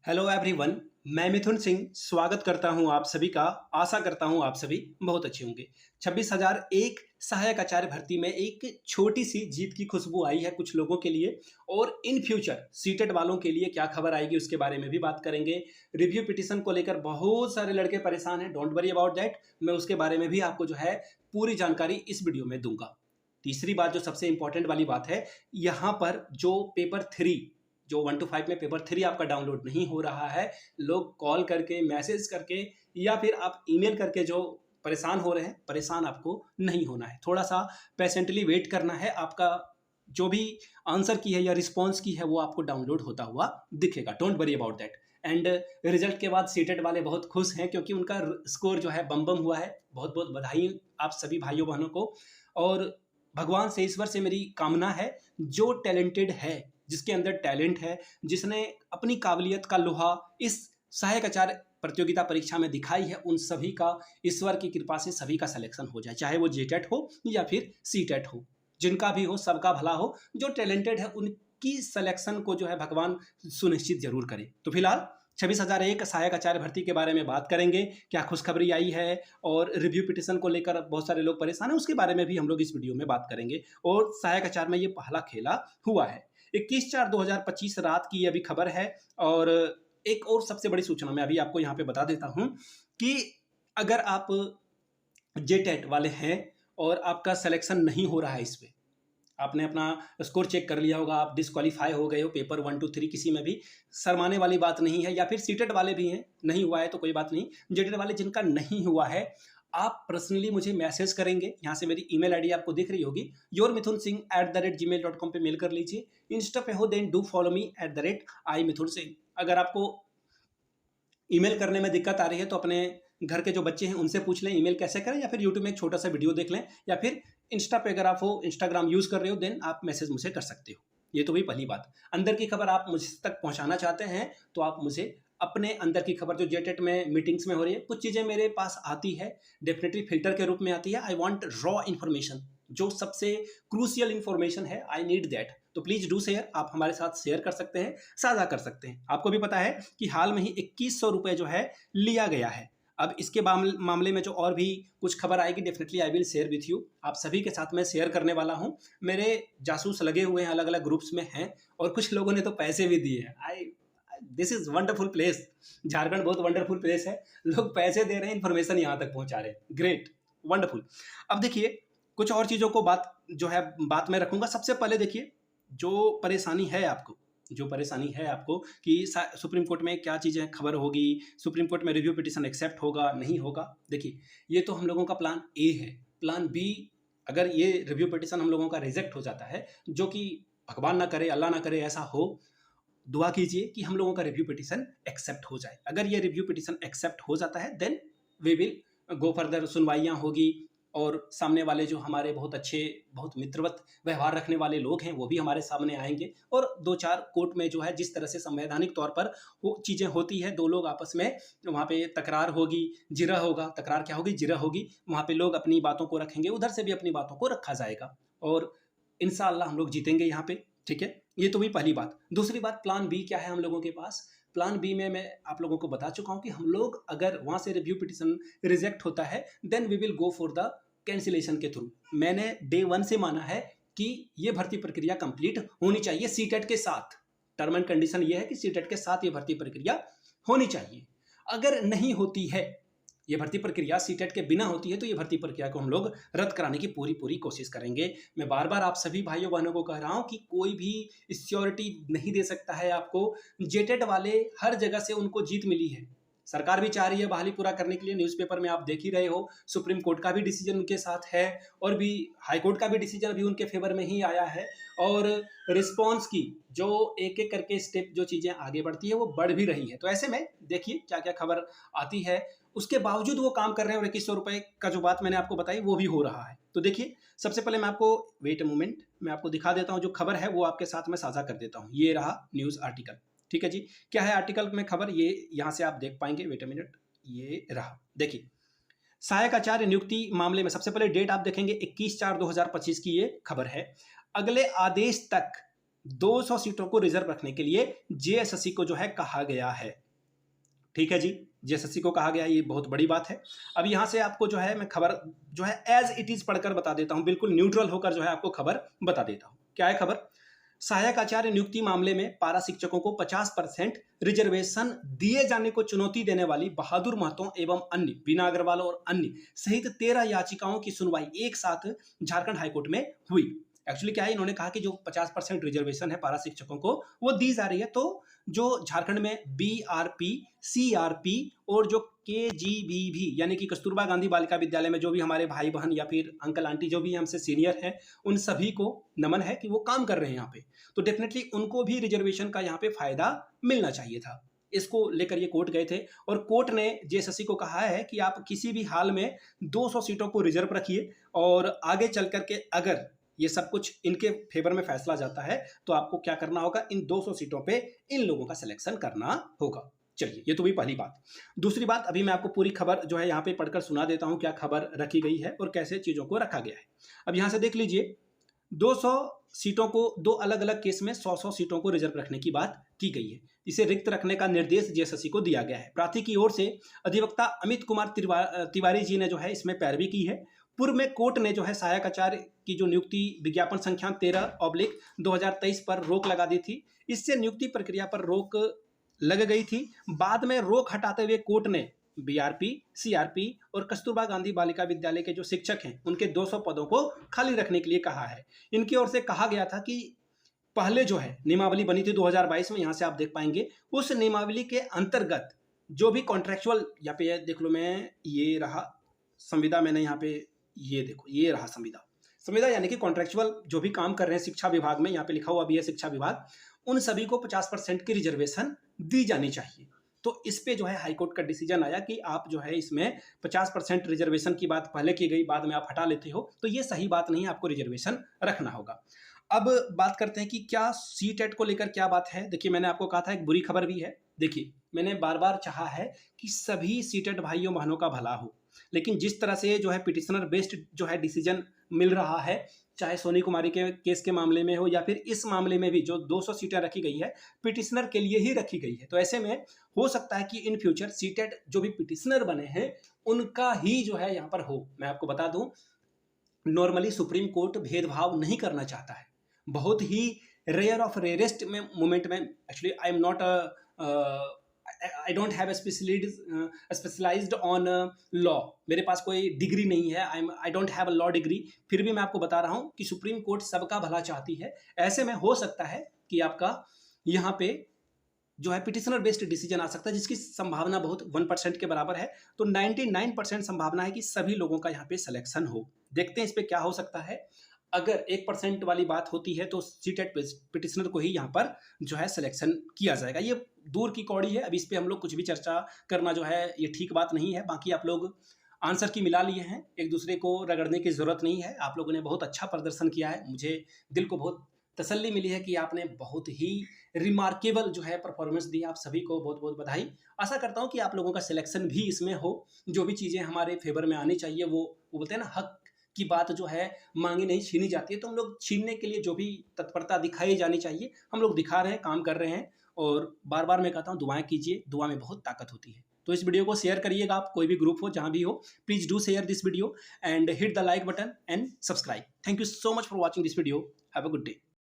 Hello everyone. मैं मिथुन सिंह स्वागत करता हूं आप सभी का। आशा करता हूं आप सभी बहुत अच्छे होंगे। 26,001 सहायक आचार्य भर्ती में एक छोटी सी जीत की खुशबू आई है कुछ लोगों के लिए, और इन फ्यूचर सीटेट वालों के लिए क्या खबर आएगी उसके बारे में भी बात करेंगे। रिव्यू पिटीशन को लेकर बहुत सारे लड़के परेशान हैं, डोंट वरी अबाउट दैट। मैं उसके बारे में भी आपको जो है पूरी जानकारी इस वीडियो में दूंगा। तीसरी बात जो सबसे इंपॉर्टेंट वाली बात है, यहाँ पर जो पेपर 3 जो 1 to 5 में पेपर 3 आपका डाउनलोड नहीं हो रहा है, लोग कॉल करके, मैसेज करके या फिर आप ईमेल करके जो परेशान हो रहे हैं, परेशान आपको नहीं होना है। थोड़ा सा पेशेंटली वेट करना है। आपका जो भी आंसर की है या रिस्पॉन्स की है वो आपको डाउनलोड होता हुआ दिखेगा। Don't worry about that. And result के बाद सीटेट वाले बहुत खुश हैं क्योंकि उनका स्कोर जो है बम बम हुआ है। बहुत बहुत बधाई आप सभी भाइयों बहनों को। और भगवान से, ईश्वर से मेरी कामना है, जो टैलेंटेड है, जिसके अंदर टैलेंट है, जिसने अपनी काबिलियत का लोहा इस सहायक आचार्य प्रतियोगिता परीक्षा में दिखाई है, उन सभी का ईश्वर की कृपा से सभी का सिलेक्शन हो जाए, चाहे वो जेटेट हो या फिर सीटेट हो, जिनका भी हो सबका भला हो। जो टैलेंटेड है उनकी सिलेक्शन को जो है भगवान सुनिश्चित जरूर करे। तो फिलहाल 26,001 सहायक आचार्य भर्ती के बारे में बात करेंगे। क्या खुशखबरी आई है और रिव्यू पिटीशन को लेकर बहुत सारे लोग परेशान हैं, उसके बारे में भी हम लोग इस वीडियो में बात करेंगे। और सहायक आचार्य में ये पहला खेला हुआ है। 21/4/2025 रात की अभी खबर है। और एक और सबसे बड़ी सूचना मैं अभी आपको यहाँ पे बता देता हूँ कि अगर आप जेटेट वाले हैं और आपका सिलेक्शन नहीं हो रहा है, इस पे आपने अपना स्कोर चेक कर लिया होगा, आप डिस्क्वालीफाई हो गए हो पेपर 1 to 3, किसी में भी शर्माने वाली बात नहीं है। या फिर सीटेट वाले भी हैं, नहीं हुआ है तो कोई बात नहीं। जेटेट वाले जिनका नहीं हुआ है, आप पर्सनली मुझे मैसेज करेंगे। यहाँ से मेरी ईमेल आईडी आपको दिख रही होगी, yourmithunsingh@gmail.com पे मेल कर लीजिए। इंस्टा पे हो देन डू फॉलो मी @I-मिथुन सिंह। अगर आपको ईमेल करने में दिक्कत आ रही है तो अपने घर के जो बच्चे हैं उनसे पूछ लें ईमेल कैसे करें, या फिर यूट्यूब में एक छोटा सा वीडियो देख लें, या फिर इंस्टा पे अगर आप वो इंस्टाग्राम यूज़ कर रहे हो देन आप मैसेज मुझे कर सकते हो। ये तो हुई पहली बात। अंदर की खबर आप मुझ तक पहुंचाना चाहते हैं तो आप मुझे अपने अंदर की खबर जो जेटेट में मीटिंग्स में हो रही है, कुछ चीज़ें मेरे पास आती है, डेफिनेटली फिल्टर के रूप में आती है। आई वॉन्ट रॉ इन्फॉर्मेशन, जो सबसे क्रूशियल इन्फॉर्मेशन है, आई नीड दैट। तो प्लीज़ डू शेयर। आप हमारे साथ शेयर कर सकते हैं, साझा कर सकते हैं। आपको भी पता है कि हाल में ही 2100 रुपये जो है लिया गया है। अब इसके मामले में जो और भी कुछ खबर आएगी, definitely I will share with you. आप सभी के साथ मैं शेयर करने वाला हूँ। मेरे जासूस लगे हुए हैं, अलग अलग ग्रुप्स में हैं, और कुछ लोगों ने तो पैसे भी दिए हैं। This is wonderful place. Jharkhand बहुत वंडरफुल प्लेस है। लोग पैसे दे रहे हैं, इन्फॉर्मेशन यहाँ तक पहुँचा रहे हैं। Great, wonderful. अब देखिए, कुछ और चीज़ों को बात में रखूंगा। सबसे पहले देखिए, जो परेशानी है आपको कि सुप्रीम कोर्ट में क्या चीज़ें खबर होगी, सुप्रीम कोर्ट में रिव्यू पिटीशन एक्सेप्ट होगा नहीं होगा। देखिए, ये तो हम लोगों का प्लान ए है। प्लान बी, अगर ये रिव्यू पिटीशन हम लोगों का रिजेक्ट हो जाता है, जो कि भगवान ना करे, अल्लाह ना करे ऐसा हो, दुआ कीजिए कि हम लोगों का रिव्यू पिटीशन एक्सेप्ट हो जाए। अगर ये रिव्यू पिटीशन एक्सेप्ट हो जाता है then we will go further. सुनवाइयाँ होगी और सामने वाले जो हमारे बहुत अच्छे, बहुत मित्रवत व्यवहार रखने वाले लोग हैं वो भी हमारे सामने आएंगे, और 2-4 कोर्ट में जो है जिस तरह से संवैधानिक तौर पर वो चीज़ें होती है, दो लोग आपस में, वहाँ पे तकरार होगी, जिरह होगा। तकरार क्या होगी, जिरह होगी। वहाँ पे लोग अपनी बातों को रखेंगे, उधर से भी अपनी बातों को रखा जाएगा, और इंशाअल्लाह हम लोग जीतेंगे यहाँ पे। ठीक है, ये तो हुई पहली बात। दूसरी बात, प्लान बी क्या है हम लोगों के पास। प्लान बी में मैं आप लोगों को बता चुका हूँ कि हम लोग अगर वहाँ से रिव्यू पिटीशन रिजेक्ट होता है then we will go for the cancellation के थ्रू। मैंने डे 1 से माना है कि ये भर्ती प्रक्रिया कंप्लीट होनी चाहिए सीटेट के साथ। टर्म एंड कंडीशन ये है कि सीटेट के साथ ये भर्ती प्रक्रिया होनी चाहिए। अगर नहीं होती है ये भर्ती प्रक्रिया, सीटेट के बिना होती है, तो ये भर्ती प्रक्रिया को हम लोग रद्द कराने की पूरी कोशिश करेंगे। मैं बार बार आप सभी भाइयों बहनों को कह रहा हूँ कि कोई भी श्योरिटी नहीं दे सकता है आपको। जेटेट वाले हर जगह से उनको जीत मिली है, सरकार भी चाह रही है बहाली पूरा करने के लिए। न्यूज़पेपर में आप देख ही रहे हो, सुप्रीम कोर्ट का भी डिसीजन उनके साथ है, और भी हाई कोर्ट का भी डिसीजन अभी उनके फेवर में ही आया है। और रिस्पॉन्स की जो एक एक करके स्टेप, जो चीज़ें आगे बढ़ती है वो बढ़ भी रही है। तो ऐसे में देखिए क्या क्या खबर आती है। उसके बावजूद वो काम कर रहे हैं, और 2100 रुपये का जो बात मैंने आपको बताई वो भी हो रहा है। तो देखिए, सबसे पहले मैं आपको, वेट अ मोमेंट, मैं आपको दिखा देता हूँ जो खबर है वो आपके साथ में साझा कर देता हूँ। ये रहा न्यूज़ आर्टिकल। ठीक है जी, क्या है आर्टिकल में खबर, ये यहाँ से आप देख पाएंगे। वेट अ मिनट, ये रहा। देखिए, सहायक आचार्य नियुक्ति मामले में सबसे पहले डेट आप देखेंगे 21/4/2025 की ये खबर है। अगले आदेश तक 200 सीटों को रिजर्व रखने के लिए जेएसएससी को जो है कहा गया है। ठीक है जी, जेएसएससी को कहा गया है, ये बहुत बड़ी बात है। अब यहां से आपको जो है मैं खबर जो है एज इट इज पढ़कर बता देता हूं, बिल्कुल न्यूट्रल होकर जो है आपको खबर बता देता हूं। क्या है खबर? सहायक आचार्य नियुक्ति मामले में पारा शिक्षकों को 50% रिजर्वेशन दिए जाने को चुनौती देने वाली बहादुर महतो एवं अन्य, बीना अग्रवाल और अन्य सहित 13 याचिकाओं की सुनवाई एक साथ झारखंड हाईकोर्ट में हुई। एक्चुअली क्या है, इन्होंने कहा कि जो 50% रिजर्वेशन है पारा शिक्षकों को वो दी जा रही है, तो जो झारखंड में बीआरपी, सीआरपी और जो केजीबीवी यानी कि कस्तूरबा गांधी बालिका विद्यालय में जो भी हमारे भाई बहन या फिर अंकल आंटी जो भी हमसे सीनियर हैं, उन सभी को नमन है कि वो काम कर रहे हैं यहाँ पे, तो डेफिनेटली उनको भी रिजर्वेशन का यहाँ पे फायदा मिलना चाहिए था। इसको लेकर ये कोर्ट गए थे और कोर्ट ने जेएसएससी को कहा है कि आप किसी भी हाल में 200 सीटों को रिजर्व रखिए और आगे चल करके अगर ये सब कुछ इनके फेवर में फैसला जाता है तो आपको क्या करना होगा, इन 200 सीटों पे इन लोगों का सिलेक्शन करना होगा। चलिए, ये तो भी पहली बात। दूसरी बात, अभी मैं आपको पूरी खबर जो है यहाँ पे पढ़कर सुना देता हूँ, क्या खबर रखी गई है और कैसे चीज़ों को रखा गया है। अब यहाँ से देख लीजिए, 200 सीटों को दो अलग अलग केस में 100-100 सीटों को रिजर्व रखने की बात की गई है। इसे रिक्त रखने का निर्देश जेएसएससी को दिया गया है। प्रार्थी की ओर से अधिवक्ता अमित कुमार तिवारी जी ने जो है इसमें पैरवी की है। पूर्व में कोर्ट ने जो है सहायक आचार्य की जो नियुक्ति विज्ञापन संख्या 13/2023 पर रोक लगा दी थी। इससे नियुक्ति प्रक्रिया पर रोक लग गई थी। बाद में रोक हटाते हुए कोर्ट ने बीआरपी, सीआरपी और कस्तूरबा गांधी बालिका विद्यालय के जो शिक्षक हैं उनके 200 पदों को खाली रखने के लिए कहा है। इनकी ओर से कहा गया था कि पहले जो है नियमावली बनी थी 2022 में, यहाँ से आप देख पाएंगे, उस नियमावली के अंतर्गत जो भी कॉन्ट्रेक्चुअल, यहाँ पे देख लो, मैं ये रहा संविदा, मैंने यहाँ पे ये देखो, ये रहा संविदा यानी कि कॉन्ट्रेक्चुअल जो भी काम कर रहे हैं शिक्षा विभाग में, यहाँ पे लिखा हुआ भी है शिक्षा विभाग, उन सभी को 50% की रिजर्वेशन दी जानी चाहिए। तो इस पे जो है हाईकोर्ट का डिसीजन आया कि आप जो है इसमें 50% रिजर्वेशन की बात पहले की गई, बाद में आप हटा लेते हो, तो ये सही बात नहीं है, आपको रिजर्वेशन रखना होगा। अब बात करते हैं कि क्या सीटेट को लेकर क्या बात है। देखिए, मैंने आपको कहा था एक बुरी खबर भी है। देखिए, मैंने बार बार चाहा है कि सभी सीटेट भाइयों बहनों का भला हो, लेकिन जिस तरह से जो है पिटिशनर बेस्ड जो है डिसीजन मिल रहा है, चाहे सोनी कुमारी के केस के मामले में हो या फिर इस मामले में भी जो 200 सीटें रखी गई है पिटिशनर के लिए ही रखी गई है, तो ऐसे में हो सकता है कि इन फ्यूचर सीटेट जो भी पिटिशनर बने हैं उनका ही जो है यहाँ पर हो। मैं आपको बता दूं, नॉर्मली सुप्रीम कोर्ट भेदभाव नहीं करना चाहता है। बहुत ही रेयर ऑफ रेयरेस्ट में मोमेंट में, actually I am not I don't have specialised on law, मेरे पास कोई डिग्री नहीं है, I don't have a law degree, फिर भी मैं आपको बता रहा हूँ कि सुप्रीम कोर्ट सबका भला चाहती है। ऐसे में हो सकता है कि आपका यहाँ पे जो है पिटिशनर बेस्ड डिसीजन आ सकता है, जिसकी संभावना बहुत 1% के बराबर है। तो 99% संभावना है कि सभी लोगों का यहाँ पे सिलेक्शन हो। देखते हैं इस पे क्या हो सकता है। अगर 1% वाली बात होती है तो सीटेट पिटिशनर को ही यहाँ पर जो है सिलेक्शन किया जाएगा। ये दूर की कौड़ी है, अभी इस पे हम लोग कुछ भी चर्चा करना जो है ये ठीक बात नहीं है। बाकी आप लोग आंसर की मिला लिए हैं, एक दूसरे को रगड़ने की जरूरत नहीं है। आप लोगों ने बहुत अच्छा प्रदर्शन किया है, मुझे दिल को बहुत तसल्ली मिली है कि आपने बहुत ही रिमार्केबल जो है परफॉर्मेंस दी। आप सभी को बहुत बहुत बधाई। आशा करता हूँ कि आप लोगों का सिलेक्शन भी इसमें हो। जो भी चीज़ें हमारे फेवर में आनी चाहिए वो बोलते हैं ना, हक की बात जो है मांगी नहीं छीनी जाती है, तो हम लोग छीनने के लिए जो भी तत्परता दिखाई जानी चाहिए हम लोग दिखा रहे हैं, काम कर रहे हैं। और बार बार मैं कहता हूँ दुआएं कीजिए, दुआ में बहुत ताकत होती है। तो इस वीडियो को शेयर करिएगा, आप कोई भी ग्रुप हो जहाँ भी हो, please do share this video and hit the like button and subscribe. Thank you so much for watching this video. Have a good day.